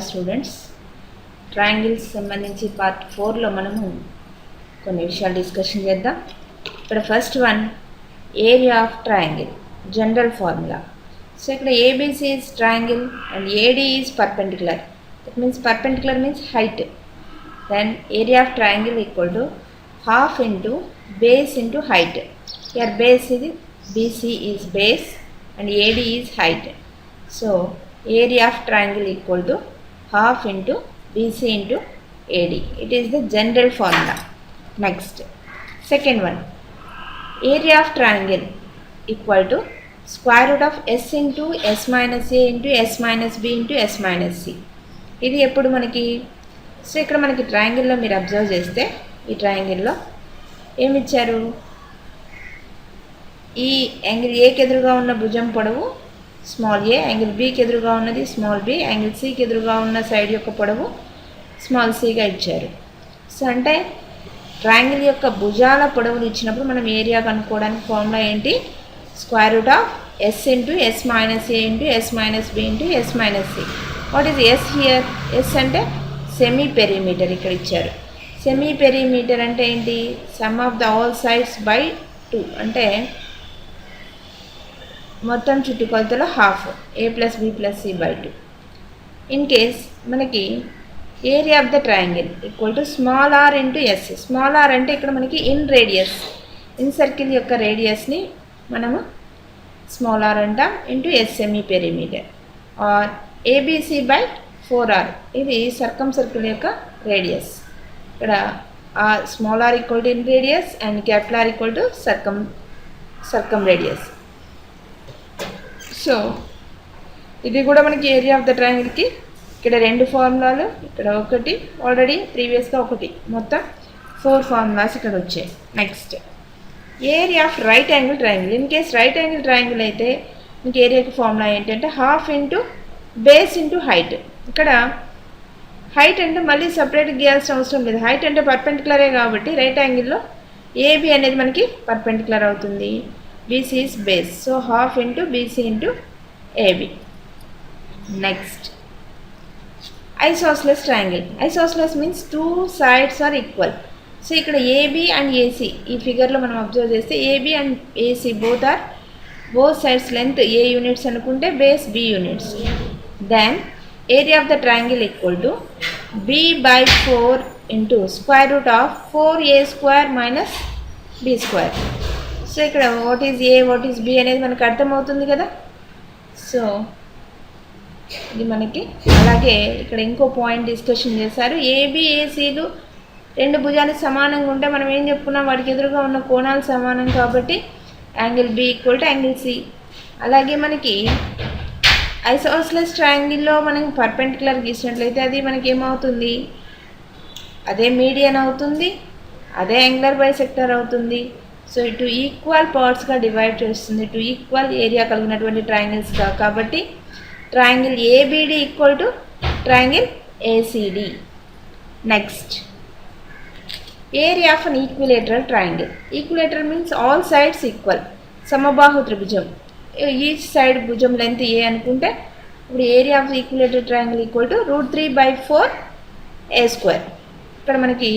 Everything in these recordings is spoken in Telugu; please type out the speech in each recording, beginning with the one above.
స్టూడెంట్స్, ట్రయాంగిల్స్ సంబంధించి పార్ట్ 4లో మనము కొన్ని విషయాలు డిస్కషన్ చేద్దాం. ఇక్కడ first one area of triangle, general formula. So ఇక్కడ ABC is triangle and AD is perpendicular. That means perpendicular means height. Then area of triangle equal to half into base into height. Here base is BC is base and AD is height. So area of triangle equal to half into BC into AD. It is the general formula. Next, second one, area of triangle equal to square root of S into S minus A into S minus B into S minus C. ఇది ఎప్పుడు మనకి, సో ఇక్కడ మనకి ట్రయాంగిల్లో మీరు అబ్జర్వ్ చేస్తే ఈ ట్రయాంగిల్లో ఏమి ఇచ్చారు, ఈ యాంగిల్ ఏకి ఎదురుగా ఉన్న భుజం పొడవు స్మాల్ ఏ, యాంగిల్ బికి ఎదురుగా ఉన్నది స్మాల్ బి, యాంగిల్ సికి ఎదురుగా ఉన్న సైడ్ యొక్క పొడవు స్మాల్ సిగా ఇచ్చారు. సో అంటే ట్రయాంగిల్ యొక్క భుజాల పొడవులు ఇచ్చినప్పుడు మనం ఏరియా కనుక్కోవడానికి ఫార్ములా ఏంటి, square root of S into S minus A into S minus B into S minus C. What is S here? S అంటే సెమీ పెరిమీటర్ ఇక్కడ ఇచ్చారు. సెమీ పెరిమీటర్ అంటే ఏంటి, sum of the all sides by 2, అంటే మొత్తం చుట్టుకొలతలో half A plus B plus C by 2. In case మనకి area of the triangle equal to small R into S. Small R అంటే ఇక్కడ మనకి ఇన్ రేడియస్, ఇన్ సర్కిల్ యొక్క రేడియస్ని మనము స్మాల్ ఆర్ అంటాం into S semi perimeter. Or ABC by 4R, ఇది సర్కమ్ సర్కిల్ యొక్క రేడియస్. ఇక్కడ ఆ small R equal to inradius and capital R equal to circumradius. So ఇది కూడా మనకి ఏరియా ఆఫ్ ద ట్రయాంగిల్కి ఇక్కడ 2 ఫార్ములాలు, ఇక్కడ ఒకటి ఆల్రెడీ ప్రీవియస్గా ఒకటి, మొత్తం 4 ఫార్ములాస్ ఇక్కడ వచ్చాయి. Next area of right angle triangle. In case right angle triangle అయితే మీకు ఏరియాకి ఫార్ములా ఏంటంటే half into base into height. ఇక్కడ హైట్ అంటే మళ్ళీ సపరేట్గా గీయాల్సిన అవసరం లేదు, హైట్ అంటే పర్పెండిక్యులరే కాబట్టి రైట్ యాంగిల్లో ఏబి అనేది మనకి పర్పెండిక్యులర్ అవుతుంది, BC is base. So half into BC into AB. Next isosceles triangle. Isosceles means 2 sides are equal. So ఇక్కడ ఏబి అండ్ ఏసీ ఈ ఫిగర్లో మనం అబ్జర్వ్ చేస్తే AB and AC both sides length A units అనుకుంటే base B units. Then area of the triangle equal to B by 4 into square root of 4a square minus B square. So ఇక్కడ what is A what is B అనేది మనకు అర్థమవుతుంది కదా. సో ఇది మనకి, అలాగే ఇక్కడ ఇంకో పాయింట్ డిస్కషన్ చేశారు, ఏబిఏసీలు 2 భుజాలు సమానంగా ఉంటే మనం ఏం చెప్పుకున్నాం, వాటికి ఎదురుగా ఉన్న కోణాలు సమానం కాబట్టి angle B equal to angle C. అలాగే మనకి ఐసోస్లెస్ ట్రయాంగిల్లో మనం పర్పెండిక్యులర్ గీసినట్లయితే అది మనకి ఏమవుతుంది, అదే మీడియన్ అవుతుంది, అదే యాంగులర్ బైసెక్టర్ అవుతుంది. సో ఇటు ఈక్వల్ పార్ట్స్గా డివైడ్ చేస్తుంది, ఇటు ఈక్వల్ ఏరియా కలిగినటువంటి ట్రయాంగిల్స్ కాబట్టి triangle ABD equal to triangle ACD. Next area of an equilateral triangle. Equilateral means all sides equal, సమబాహు త్రిభుజం. ఈచ్ సైడ్ భుజం లెంత్ ఏ అనుకుంటే ఇప్పుడు area of equilateral triangle equal to √3/4a square. ఇక్కడ మనకి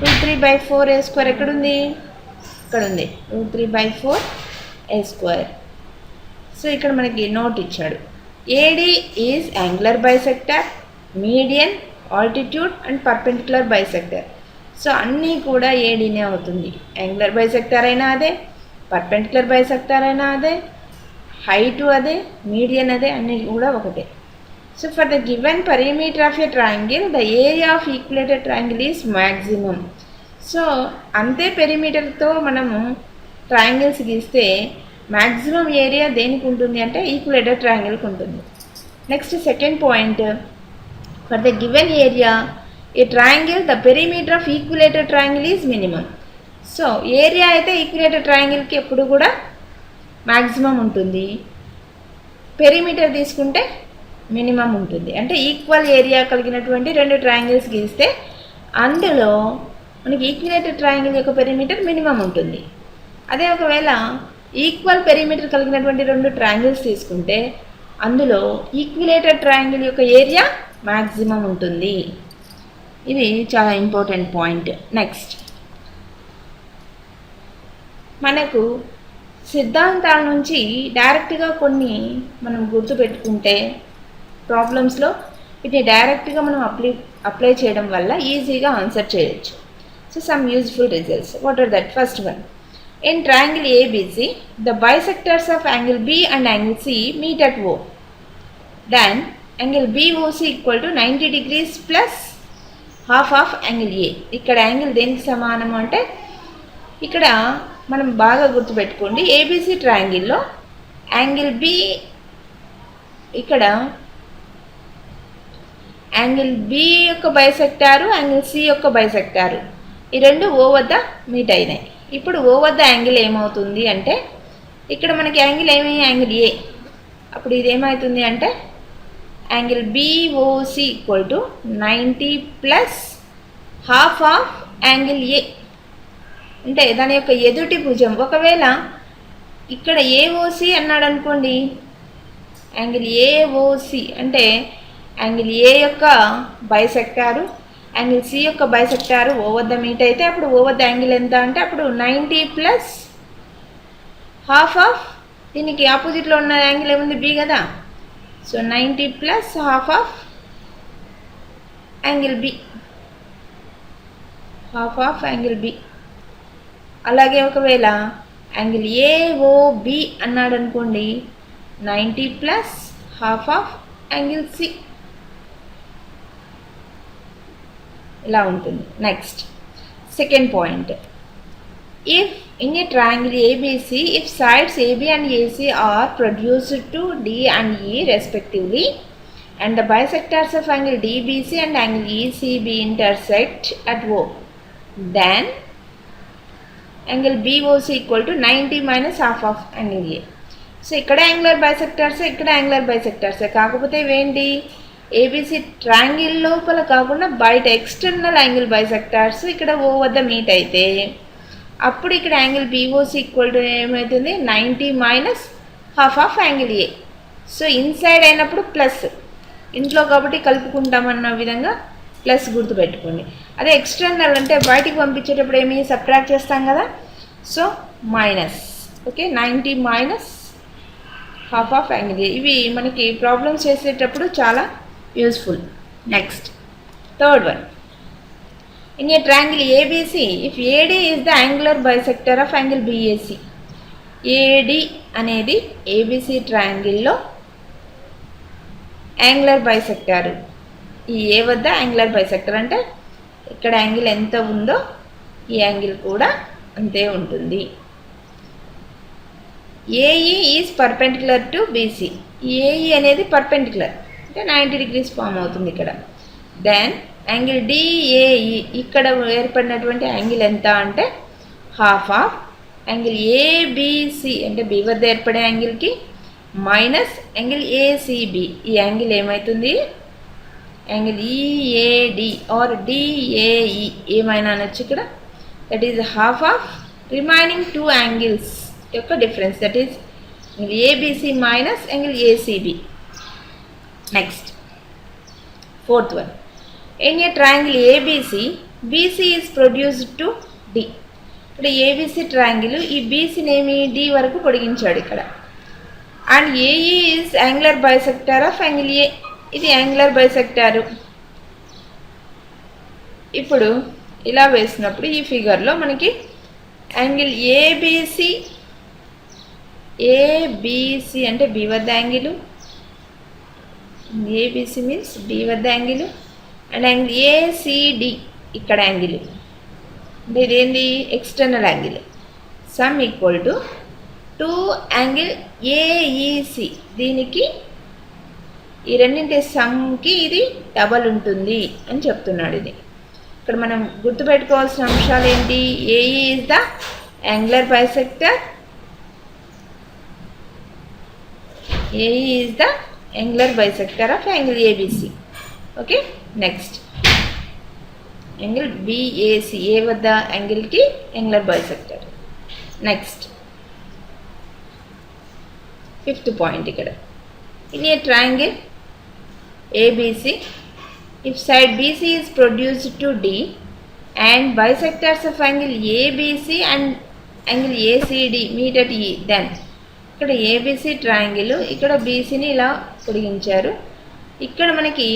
√3/4a స్క్వేర్ ఎక్కడుంది, ఇక్కడ ఉంది √3/4a స్క్వేర్. సో ఇక్కడ మనకి నోట్ ఇచ్చాడు, AD is angular bisector, median, altitude and perpendicular bisector. So అన్నీ కూడా ఏడీనే అవుతుంది, యాంగులర్ బైసెక్టర్ అయినా అదే, పర్పెండిక్యులర్ బైసెక్టర్ అయినా అదే, హైటు అదే, మీడియన్ అదే, అన్నీ కూడా ఒకటే. So for the given perimeter of a triangle the area of equilateral triangle is maximum. So అంతే పెరిమీటర్తో మనము ట్రయాంగిల్స్ గీస్తే మ్యాక్సిమం ఏరియా దేనికి ఉంటుంది అంటే ఈక్విలేటెడ్ ట్రయాంగిల్కి ఉంటుంది. Next second point, for the given area a triangle the perimeter of equilateral triangle is minimum. So area అయితే ఈక్విలేటెడ్ ట్రయాంగిల్కి ఎప్పుడు కూడా మ్యాక్సిమం ఉంటుంది, పెరిమీటర్ తీసుకుంటే మినిమం ఉంటుంది. అంటే ఈక్వల్ ఏరియా కలిగినటువంటి 2 ట్రయాంగిల్స్ గీస్తే అందులో మనకి ఈక్విలేటెడ్ ట్రయాంగిల్ యొక్క పెరిమీటర్ మినిమం ఉంటుంది. అదే ఒకవేళ ఈక్వల్ పెరిమీటర్ కలిగినటువంటి 2 ట్రయాంగిల్స్ తీసుకుంటే అందులో ఈక్విలేటెడ్ ట్రయాంగిల్ యొక్క ఏరియా మ్యాక్సిమం ఉంటుంది. ఇది చాలా ఇంపార్టెంట్ పాయింట్. నెక్స్ట్ మనకు సిద్ధాంతాల నుంచి డైరెక్ట్గా కొన్ని మనం గుర్తుపెట్టుకుంటే ప్రాబ్లమ్స్లో వీటిని డైరెక్ట్గా మనం అప్లై చేయడం వల్ల ఈజీగా ఆన్సర్ చేయొచ్చు. So some useful results. What are that? First one, in triangle ABC the bisectors of angle B and angle C meet at O. Then angle BOC equal to 90 degrees plus half of angle A. ఇక్కడ యాంగిల్ దేనికి సమానం అంటే ఇక్కడ మనం బాగా గుర్తుపెట్టుకోండి, ఏబిసి ట్రయాంగిల్లో యాంగిల్ బి ఇక్కడ యాంగిల్ బి యొక్క బైసెక్టారు, యాంగిల్ సి యొక్క బైసెక్టారు ఈ రెండు ఓ వద్ద మీట్ అయినాయి. ఇప్పుడు ఓ వద్ద యాంగిల్ ఏమవుతుంది అంటే ఇక్కడ మనకి యాంగిల్ ఏమి యాంగిల్ ఏ, అప్పుడు ఇది ఏమవుతుంది అంటే angle BOC equal to 90 plus half of angle ఏ, అంటే దాని యొక్క ఎదుటి భుజం. ఒకవేళ ఇక్కడ ఏఓసి అన్నాడు అనుకోండి, యాంగిల్ ఏఓసి అంటే యాంగిల్ ఏ యొక్క బైసెక్టారు, యాంగిల్ సి యొక్క బైసెక్టారు ఓ వద్ద మీట్ అయితే అప్పుడు ఓ వద్ద యాంగిల్ ఎంత అంటే అప్పుడు 90 ప్లస్ హాఫ్ ఆఫ్, దీనికి ఆపోజిట్లో ఉన్న యాంగిల్ ఏముంది బి కదా, so 90 plus half of angle B, half of angle B. అలాగే ఒకవేళ యాంగిల్ ఏఓబి అన్నాడు అనుకోండి 90 plus half of angle C, ఇలా ఉంటుంది. Next second point, if in a triangle ABC if sides AB and AC are produced to D and E respectively and the bisectors of angle DBC and angle ECB intersect at O, then angle BOC equal to 90 minus half of angle A. So ఇక్కడ యాంగులర్ బైసెక్టార్సే, ఇక్కడ యాంగులర్ బైసెక్టార్సే, కాకపోతే ఇవేంటి ఏబిసి ట్రయాంగిల్ లోపల కాకుండా బయట ఎక్స్టర్నల్ యాంగిల్ బైసెక్టార్స్ ఇక్కడ ఓ వద్ద మీట్ అయితే అప్పుడు ఇక్కడ యాంగిల్ బిఓసి ఈక్వల్ టు ఏమవుతుంది 90 minus half of angle A. So inside అయినప్పుడు ప్లస్, ఇంట్లో కాబట్టి కలుపుకుంటామన్న విధంగా ప్లస్ గుర్తుపెట్టుకోండి. అదే ఎక్స్టర్నల్ అంటే బయటికి పంపించేటప్పుడు ఏమి సబ్ట్రాక్ట్ చేస్తాం కదా, so minus. Okay, 90 minus half of angle A. ఇవి మనకి ప్రాబ్లమ్స్ చేసేటప్పుడు చాలా useful. Next third one, in a triangle ABC if AD is the angular bisector of angle BAC. AD అనేది ఏబిసి ట్రయాంగిల్లో యాంగులర్ బైసెక్టారు. ఈ ఏ వద్ద యాంగులర్ బైసెక్టర్ అంటే ఇక్కడ యాంగిల్ ఎంత ఉందో ఈ యాంగిల్ కూడా అంతే ఉంటుంది. AE is perpendicular to BC. AE అనేది పర్పెండిక్యులర్ అంటే 90 డిగ్రీస్ ఫామ్ అవుతుంది ఇక్కడ. దెన్ యాంగిల్ డిఏఈ ఇక్కడ ఏర్పడినటువంటి యాంగిల్ ఎంత అంటే హాఫ్ ఆఫ్ యాంగిల్ ఏబిసి అంటే బి వద్ద ఏర్పడే యాంగిల్కి మైనస్ యాంగిల్ ఏసిబి. ఈ యాంగిల్ ఏమవుతుంది యాంగిల్ ఈఏడి ఆర్ డిఏఈ ఏమైనా అనొచ్చు ఇక్కడ. That is half of remaining two angles యొక్క difference, that is angle ABC minus angle ACB. Next fourth one, in a triangle ABC BC is produced to D. ఇక్కడ ఏబిసి ట్రయాంగిల్ ఈ బీసీని ఏమి డి వరకు పొడిగించాడు ఇక్కడ. And AE is angular bisector of angle ఏ. ఇది యాంగులర్ బైసెక్టారు. ఇప్పుడు ఇలా వేసినప్పుడు ఈ ఫిగర్లో మనకి యాంగిల్ ఏబిసి అంటే బి వద్ద యాంగిల్, ఏబిసి మీన్స్ బి వద్ద యాంగిల్, అండ్ యాంగిల్ ఏసిడి ఇక్కడ యాంగిల్ అంటే ఇదేంటి external angle. Sum equal to 2 angle AEC. దీనికి ఈ రెండింటి సమ్కి ఇది డబల్ ఉంటుంది అని చెప్తున్నాడు. ఇది ఇక్కడ మనం గుర్తుపెట్టుకోవాల్సిన అంశాలు ఏంటి, AE is the angular bisector, AE is the angular bisector of angle ABC. Okay, next angle BAC A వద్ద యాంగిల్కి angular bisector. Next fifth point ఇక్కడ, in a triangle ABC If side BC is produced to D and bisectors of angle ABC and angle ACD meet at E, then ఇక్కడ ఏబిసి ట్రయాంగిల్, ఇక్కడ బీసీని ఇలా పొడిగించారు. ఇక్కడ మనకి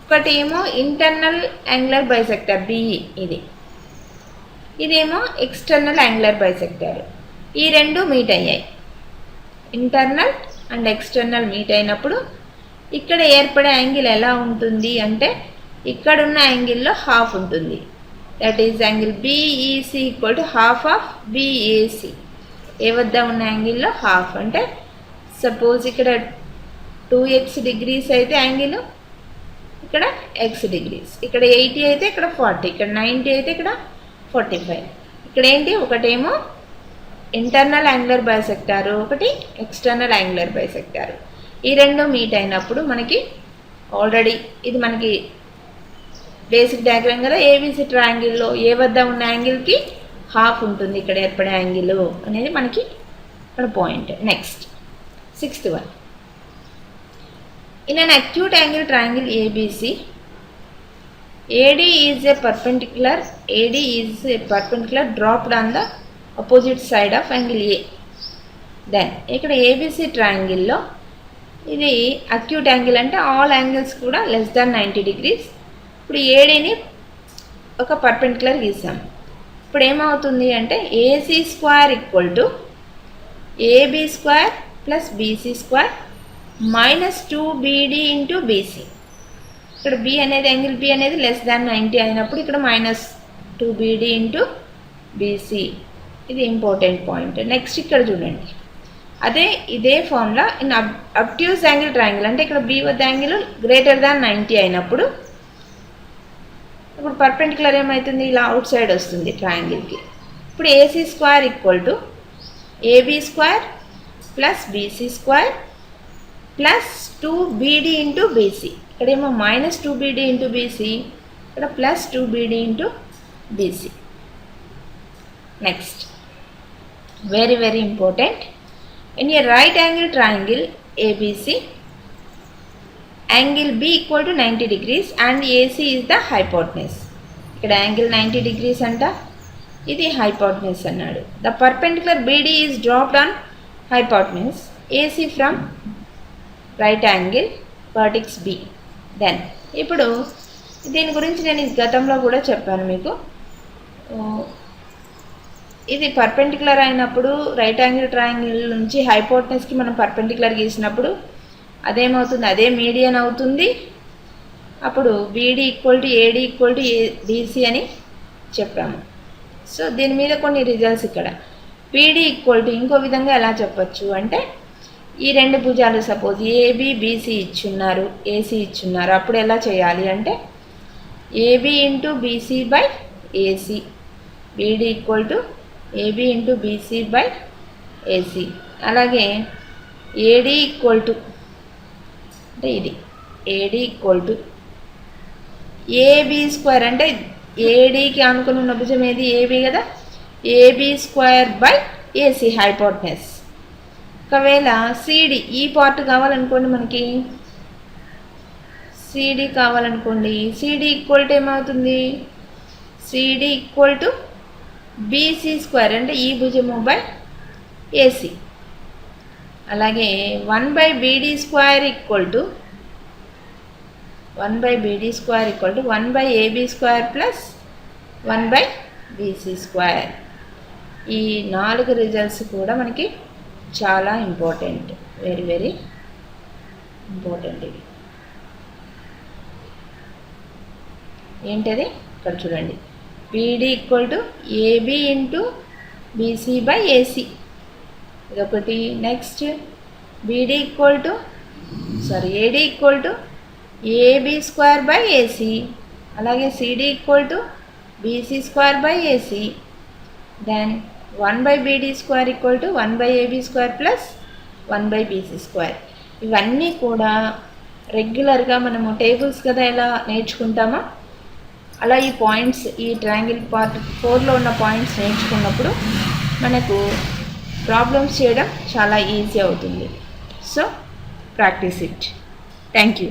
ఒకటేమో ఇంటర్నల్ యాంగులర్ బైసెక్టర్ బిఈ, ఇదేమో ఎక్స్టర్నల్ యాంగులర్ బైసెక్టర్. ఈ రెండు మీట్ అయ్యాయి. ఇంటర్నల్ అండ్ ఎక్స్టర్నల్ మీట్ అయినప్పుడు ఇక్కడ ఏర్పడే యాంగిల్ ఎలా ఉంటుంది అంటే ఇక్కడున్న యాంగిల్లో హాఫ్ ఉంటుంది. That is angle BEC equal to half of BAC. A వద్ద ఉన్న యాంగిల్లో హాఫ్ అంటే సపోజ్ ఇక్కడ 2x డిగ్రీస్ అయితే యాంగిల్, ఇక్కడ x డిగ్రీస్, ఇక్కడ 80 అయితే ఇక్కడ 40, ఇక్కడ 90 అయితే ఇక్కడ 45. ఇక్కడ ఏంటి, ఒకటేమో ఇంటర్నల్ యాంగులర్ బైసెక్టారు, ఒకటి ఎక్స్టర్నల్ యాంగులర్ బైసెక్టారు. ఈ రెండు మీట్ అయినప్పుడు మనకి ఆల్రెడీ ఇది మనకి బేసిక్ డయాగ్రామ్ కదా, ఏబిసి ట్రయాంగిల్లో ఏ వద్ద ఉన్న యాంగిల్కి హాఫ్ ఉంటుంది ఇక్కడ ఏర్పడే యాంగిల్ అనేది మనకి ఇక్కడ point. Next 6th one. In an acute angle triangle ABC, AD is a perpendicular dropped on the opposite side of angle A. Then ఇక్కడ ABC ట్రయాంగిల్లో ఇది అక్యూట్ యాంగిల్ అంటే ఆల్ యాంగిల్స్ కూడా లెస్ దాన్ 90 degrees. ఇప్పుడు ఏడీని ఒక పర్పెండిక్యులర్ గీసాం. ఇప్పుడు ఏమవుతుంది అంటే AC square equal to AB square plus BC square minus 2BD into BC. ఇక్కడ బి అనేది యాంగిల్ బి అనేది లెస్ దాన్ 90 అయినప్పుడు ఇక్కడ మైనస్ 2BD ఇంటూ బీసీ. ఇది ఇంపార్టెంట్ పాయింట్. నెక్స్ట్ ఇక్కడ చూడండి, ఇదే formula in obtuse angle triangle అంటే ఇక్కడ బి వద్ద యాంగిల్ గ్రేటర్ దాన్ 90 అయినప్పుడు ఇప్పుడు పర్పెండిక్యులర్ ఏమవుతుంది, ఇలా అవుట్ సైడ్ వస్తుంది ట్రయాంగిల్కి. ఇప్పుడు AC square equal to AB square plus BC square plus 2BD into BC. ఇక్కడేమో మైనస్ 2BD ఇంటూ బీసీ, ఇక్కడ plus 2BD into BC. Next very very important, in a right angle triangle ABC, angle B equal to 90 degrees and AC is the hypotenuse. ఇక్కడ యాంగిల్ 90 degrees అంట, ఇది హైపోటెన్యూస్ అన్నాడు. The perpendicular BD is dropped on hypotenuse AC from right angle vertex B. Then ఇప్పుడు దీని గురించి నేను గతంలో కూడా చెప్పాను మీకు. ఇది పర్పెండిక్యులర్ అయినప్పుడు రైట్ యాంగిల్ ట్రయాంగిల్ నుంచి హైపోటెన్యూస్కి మనం పర్పెండిక్యులర్ గీసినప్పుడు అదేమవుతుంది, అదే మీడియన్ అవుతుంది. అప్పుడు BD equal to AD equal to DC అని చెప్పాము. సో దీని మీద కొన్ని రిజల్ట్స్ ఇక్కడ. BD ఈక్వల్ టు ఇంకో విధంగా ఎలా చెప్పచ్చు అంటే ఈ రెండు భుజాలు సపోజ్ AB BC ఇచ్చున్నారు, AC ఇచ్చున్నారు, అప్పుడు ఎలా చేయాలి అంటే AB into BC by AC, BD equal to AB into BC by AC. అలాగే AD ఈక్వల్ టు అంటే ఇది AD equal to AB square అంటే ADకి అనుకుని ఉన్న భుజం ఏది, AB కదా, AB square by AC hypotenuse. ఒకవేళ CD ఈ పార్ట్ కావాలనుకోండి, మనకి CD కావాలనుకోండి, CD ఈక్వల్ టు ఏమవుతుంది, CD equal to BC square అంటే ఈ భుజము బై AC. అలాగే 1/BD square equal to 1/BD square equal to 1/AB square plus 1/BC square. ఈ 4 రిజల్ట్స్ కూడా మనకి చాలా ఇంపార్టెంట్, వెరీ వెరీ ఇంపార్టెంట్. ఇవి ఏంటది ఇక్కడ చూడండి, BD equal to AB into BC by AC ఇదొకటి. Next AD equal to AB square by AC. అలాగే CD equal to BC square by AC. Then 1/BD square equal to 1/AB square plus 1/BC square. ఇవన్నీ కూడా రెగ్యులర్గా మనము టేబుల్స్ కదా ఎలా నేర్చుకుంటామో అలా ఈ పాయింట్స్, ఈ ట్రయాంగిల్ పార్ట్ 4లో ఉన్న పాయింట్స్ నేర్చుకున్నప్పుడు మనకు ప్రాబ్లమ్స్ చేయడం చాలా ఈజీ అవుతుంది. So practice it. Thank you.